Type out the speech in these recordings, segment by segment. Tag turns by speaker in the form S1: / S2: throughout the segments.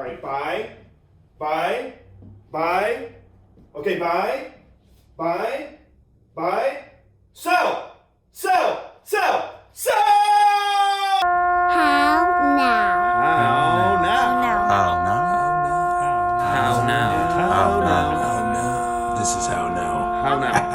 S1: right, buy. Okay, buy. Sell.
S2: How now?
S3: How now?
S4: This is how now.
S3: How now?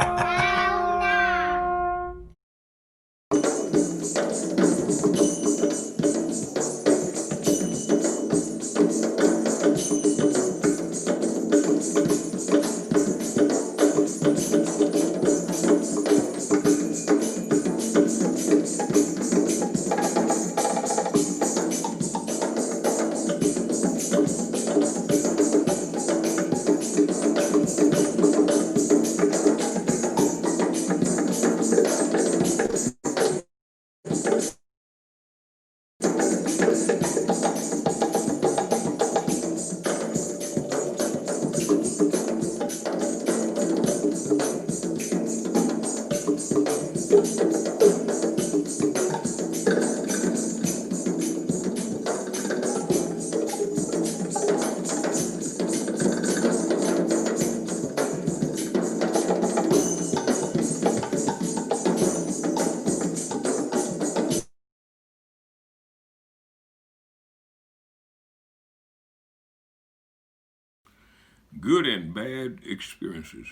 S5: Good and bad experiences.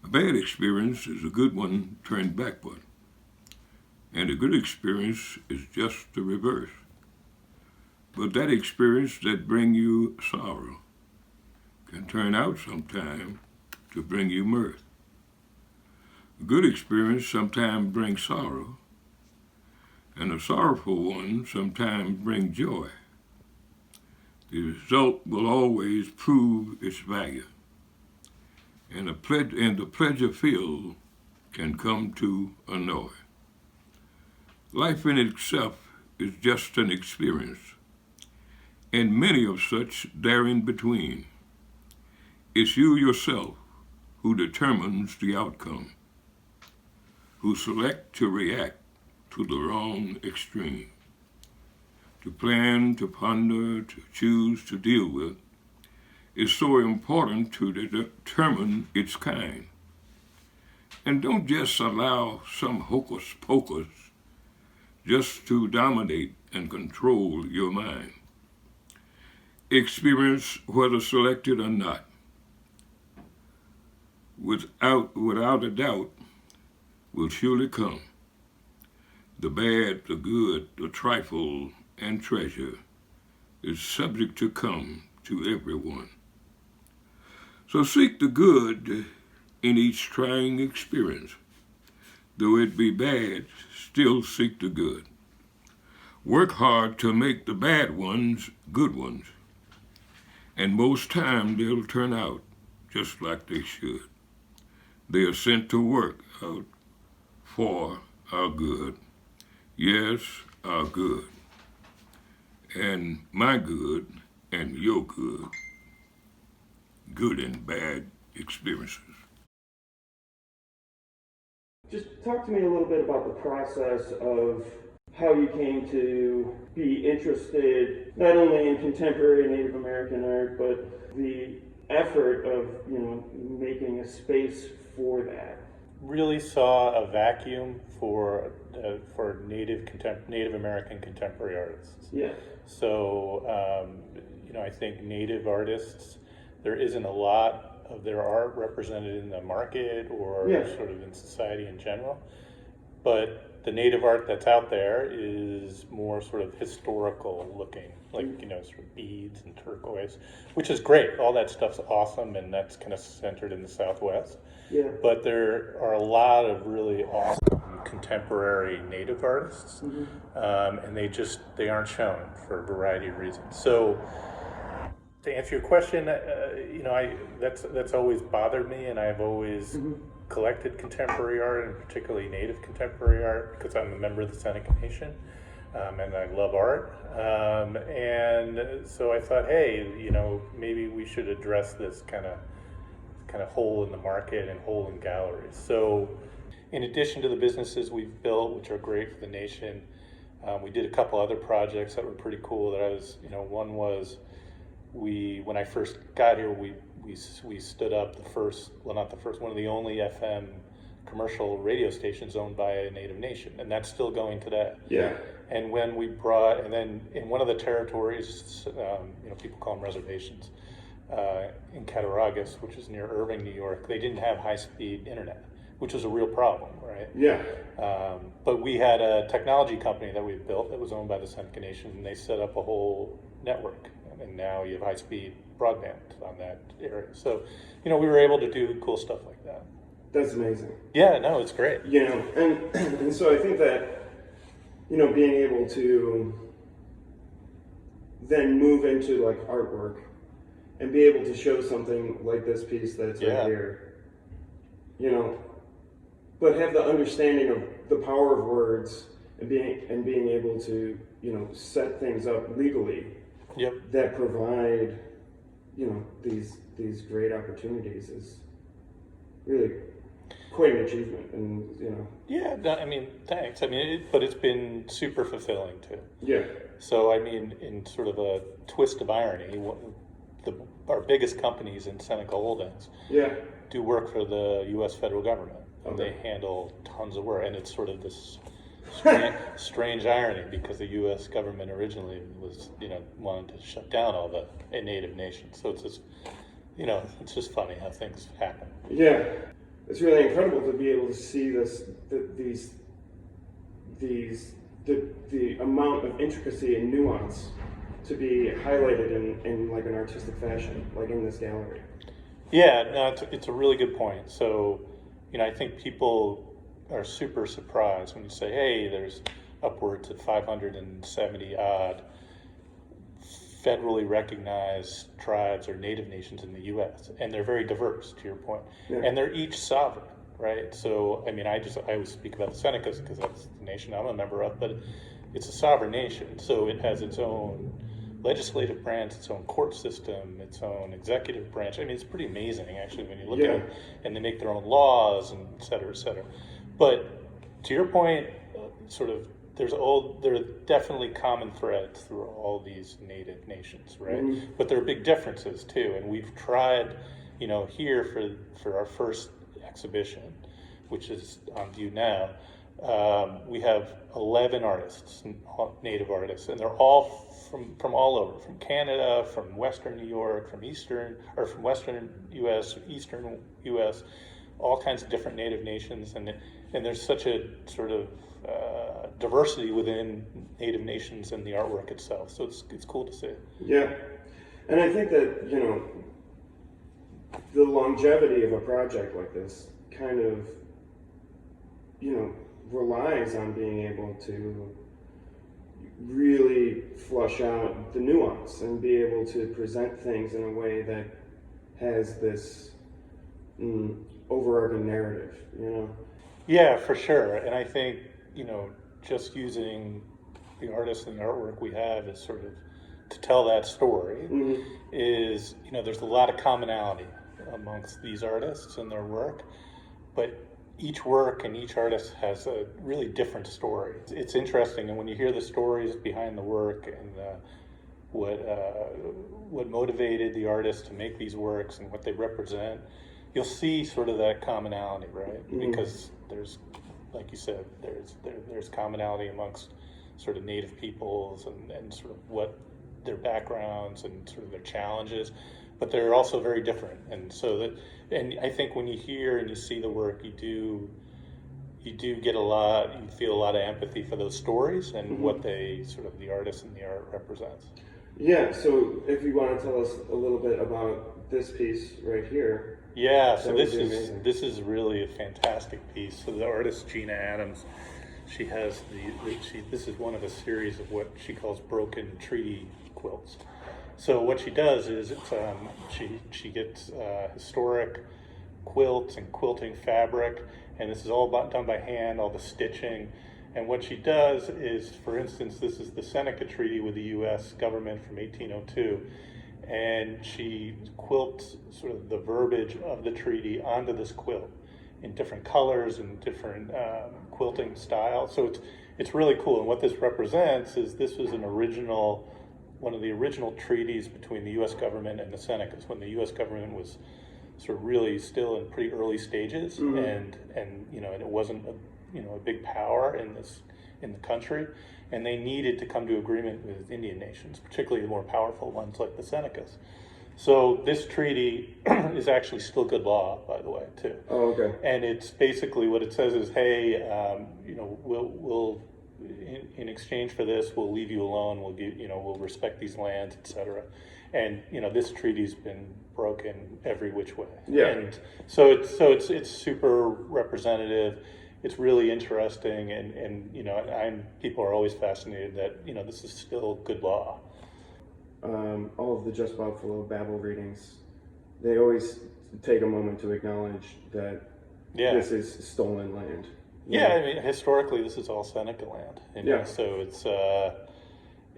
S5: A bad experience is a good one turned backward, and a good experience is just the reverse. But that experience that bring you sorrow can turn out sometime to bring you mirth. A good experience sometimes brings sorrow, and a sorrowful one sometimes brings joy. The result will always prove its value, and the pleasure filled can come to annoy. Life in itself is just an experience, and many of such there in between. It's you yourself who determines the outcome, who select to react to the wrong extreme. To plan, to ponder, to choose to deal with is so important to determine its kind. And don't just allow some hocus pocus just to dominate and control your mind. Experience, whether selected or not, without a doubt, will surely come. The bad, the good, the trifle, and treasure is subject to come to everyone. So seek the good in each trying experience. Though it be bad, still seek the good. Work hard to make the bad ones good ones. And most time they'll turn out just like they should. They are sent to work out for our good. Yes, our good. And my good and your good, good and bad experiences.
S1: Just talk to me a little bit about the process of how you came to be interested not only in contemporary Native American art, but the effort of making a space for that.
S6: Really saw a vacuum for Native American contemporary artists.
S1: Yeah.
S6: So I think Native artists, there isn't a lot of their art represented in the market or sort of in society in general. But the Native art that's out there is more sort of historical looking, like sort of beads and turquoise, which is great. All that stuff's awesome, and that's kind of centered in the Southwest.
S1: Yeah.
S6: But there are a lot of really awesome contemporary Native artists, and they aren't shown for a variety of reasons. So to answer your question, that's always bothered me, and I've always collected contemporary art, and particularly Native contemporary art, because I'm a member of the Seneca Nation, and I love art. And so I thought, hey, maybe we should address this kind of hole in the market and hole in galleries. So in addition to the businesses we've built, which are great for the nation, we did a couple other projects that were pretty cool that one was when I first got here, we stood up the first, well, not the first, one of the only FM commercial radio stations owned by a Native nation, and that's still going today.
S1: Yeah.
S6: And when we brought, and then in one of the territories, people call them reservations, in Cattaraugus, which is near Irving, New York, they didn't have high-speed internet, which was a real problem, right?
S1: Yeah.
S6: But we had a technology company that we built that was owned by the Seneca Nation, and they set up a whole network, and now you have high-speed broadband on that area. So, we were able to do cool stuff like that.
S1: That's amazing.
S6: Yeah, no, it's great.
S1: And so I think that, being able to then move into like artwork and be able to show something like this piece that's right here, but have the understanding of the power of words and being able to, set things up legally that provide, these great opportunities is really quite an achievement, and
S6: Yeah, no, thanks. But it's been super fulfilling too.
S1: Yeah.
S6: So in sort of a twist of irony, our biggest companies in Seneca Holdings do work for the U.S. federal government, and they handle tons of work, and it's sort of this strange irony because the U.S. government originally was wanted to shut down all the Native nations. So it's just it's just funny how things happen.
S1: Yeah. It's really incredible to be able to see the amount of intricacy and nuance to be highlighted in like an artistic fashion, like in this gallery.
S6: Yeah, no, it's a really good point. So, I think people are super surprised when you say, hey, there's upwards of 570 odd federally recognized tribes or Native nations in the U.S., and they're very diverse, to your point, and they're each sovereign, right? So, I always speak about the Senecas because that's the nation I'm a member of, but it's a sovereign nation, so it has its own legislative branch, its own court system, its own executive branch. It's pretty amazing, actually, when you look at it, and they make their own laws, and et cetera, et cetera. But to your point, there are definitely common threads through all these Native nations, right? Mm-hmm. But there are big differences too, and we've tried, here for our first exhibition, which is on view now, we have 11 artists, Native artists, and they're all from all over, from Canada, from Western New York, from Western U.S., Eastern U.S., all kinds of different Native nations, and there's such a sort of diversity within Native nations and the artwork itself. So it's cool to see.
S1: Yeah, and I think that the longevity of a project like this kind of relies on being able to really flush out the nuance and be able to present things in a way that has this overarching narrative.
S6: Yeah, for sure. And I think just using the artists and the artwork we have is sort of to tell that story is, there's a lot of commonality amongst these artists and their work, but each work and each artist has a really different story. It's interesting, and when you hear the stories behind the work and what motivated the artist to make these works and what they represent, you'll see sort of that commonality, right? Mm-hmm. Because there's, like you said, there's commonality amongst sort of Native peoples and sort of what their backgrounds and sort of their challenges, but they're also very different. And so and I think when you hear and you see the work, you do get you feel a lot of empathy for those stories and what they sort of the artist and the art represents.
S1: Yeah, so if you want to tell us a little bit about this piece right here.
S6: Yeah, so this is really a fantastic piece. So the artist Gina Adams, she has this is one of a series of what she calls broken treaty quilts. So what she does is she gets historic quilts and quilting fabric, and this is all done by hand, all the stitching. And what she does is, for instance, this is the Seneca Treaty with the U.S. government from 1802, and she quilts sort of the verbiage of the treaty onto this quilt in different colors and different quilting styles. So it's really cool. And what this represents is this was an original one of the original treaties between the U.S. government and the Senecas, when the U.S. government was sort of really still in pretty early stages, and it wasn't a big power in the country, and they needed to come to agreement with Indian nations, particularly the more powerful ones like the Senecas. So this treaty is actually still good law, by the way, too.
S1: Oh, okay.
S6: And it's basically what it says is, hey, we'll in exchange for this, we'll leave you alone. We'll give, we'll respect these lands, etc. And this treaty's been broken every which way.
S1: Yeah.
S6: And so it's super representative. It's really interesting, and people are always fascinated that this is still good law.
S1: All of the Just Buffalo Babel readings, they always take a moment to acknowledge that this is stolen land.
S6: Yeah, I mean, historically, this is all Seneca land. So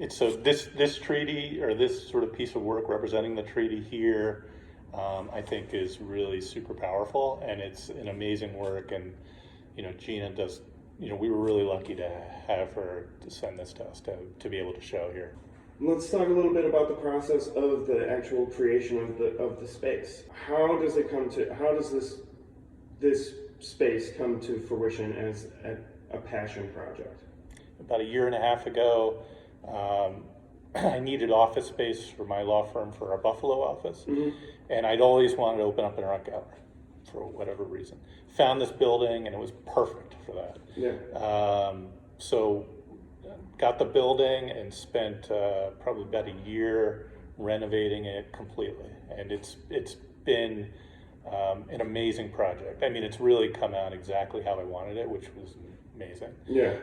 S6: so this treaty, or this sort of piece of work representing the treaty here, I think is really super powerful, and it's an amazing work. And Gina does. We were really lucky to have her to send this to us to be able to show here.
S1: Let's talk a little bit about the process of the actual creation of the space. How does this space come to fruition as a passion project?
S6: About a year and a half ago, I needed office space for my law firm for our Buffalo office, and I'd always wanted to open up an art gallery for whatever reason. Found this building, and it was perfect for that.
S1: Yeah.
S6: So got the building and spent probably about a year renovating it completely, and it's been an amazing project. I mean, it's really come out exactly how I wanted it, which was amazing.
S1: Yeah.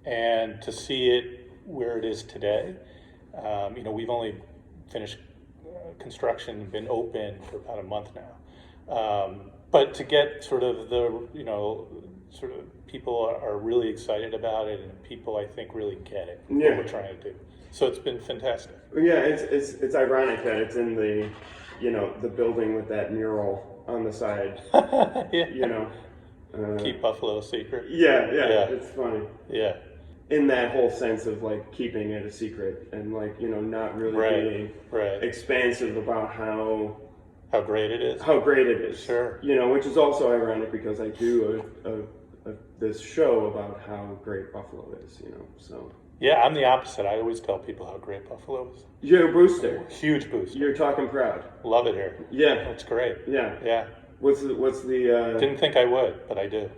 S6: And to see it where it is today, we've only finished construction, been open for about a month now. But to get sort of people are really excited about it, and people, I think, really get it, what we're trying to do. So it's been fantastic.
S1: Yeah, it's ironic that it's in the the building with that mural on the side.
S6: Keep Buffalo a secret.
S1: Yeah, it's funny.
S6: Yeah.
S1: In that whole sense of like keeping it a secret and not really being expansive about how
S6: great it is.
S1: How great it is.
S6: Sure.
S1: Which is also ironic because I do this show about how great Buffalo is. So.
S6: Yeah, I'm the opposite. I always tell people how great Buffalo is.
S1: You're a booster.
S6: Huge booster.
S1: You're talking proud.
S6: Love it here.
S1: Yeah.
S6: It's great.
S1: Yeah.
S6: Yeah.
S1: What's the
S6: Didn't think I would, but I do.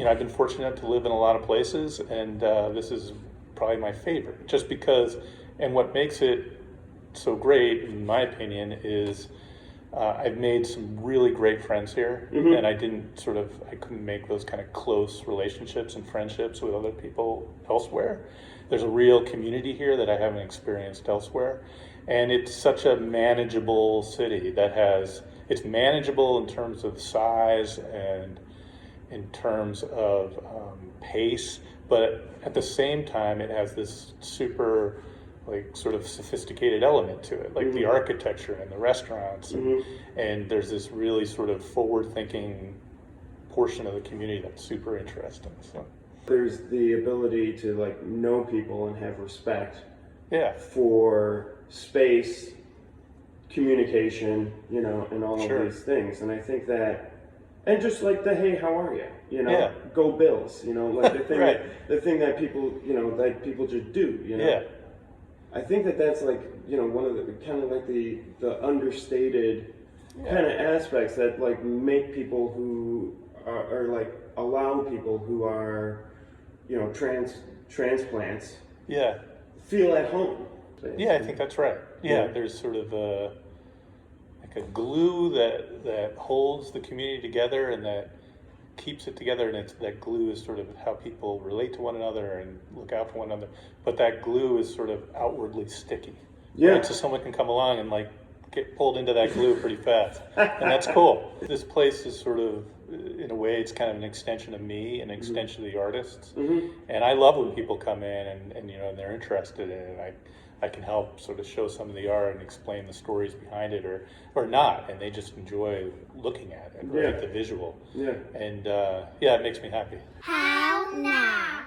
S6: I've been fortunate to live in a lot of places, and this is probably my favorite, just because, and what makes it so great, in my opinion, is I've made some really great friends here, and I couldn't make those kind of close relationships and friendships with other people elsewhere. There's a real community here that I haven't experienced elsewhere, and it's such a manageable city it's manageable in terms of size and in terms of pace, but at the same time it has this super sort of sophisticated element to it, like the architecture and the restaurants, and there's this really sort of forward-thinking portion of the community that's super interesting. So
S1: there's the ability to know people and have respect for space, communication, and all of these things. And I think that, and just the hey, how are you? Go Bills. The thing the thing that people that people just do. I think that's one of the kind of the understated kind of aspects that make people who are allow people who are transplants feel at home.
S6: Yeah, I think that's right. Yeah, there's sort of a glue that holds the community together and that keeps it together, and that glue is sort of how people relate to one another and look out for one another. But that glue is sort of outwardly sticky.
S1: Yeah.
S6: Right? So someone can come along and get pulled into that glue pretty fast, and that's cool. This place is sort of, in a way, it's kind of an extension of me, an extension of the artists, and I love when people come in and they're interested in it. I can help sort of show some of the art and explain the stories behind it, or not, and they just enjoy looking at it, right? The visual. Yeah. And it makes me happy.
S3: How now?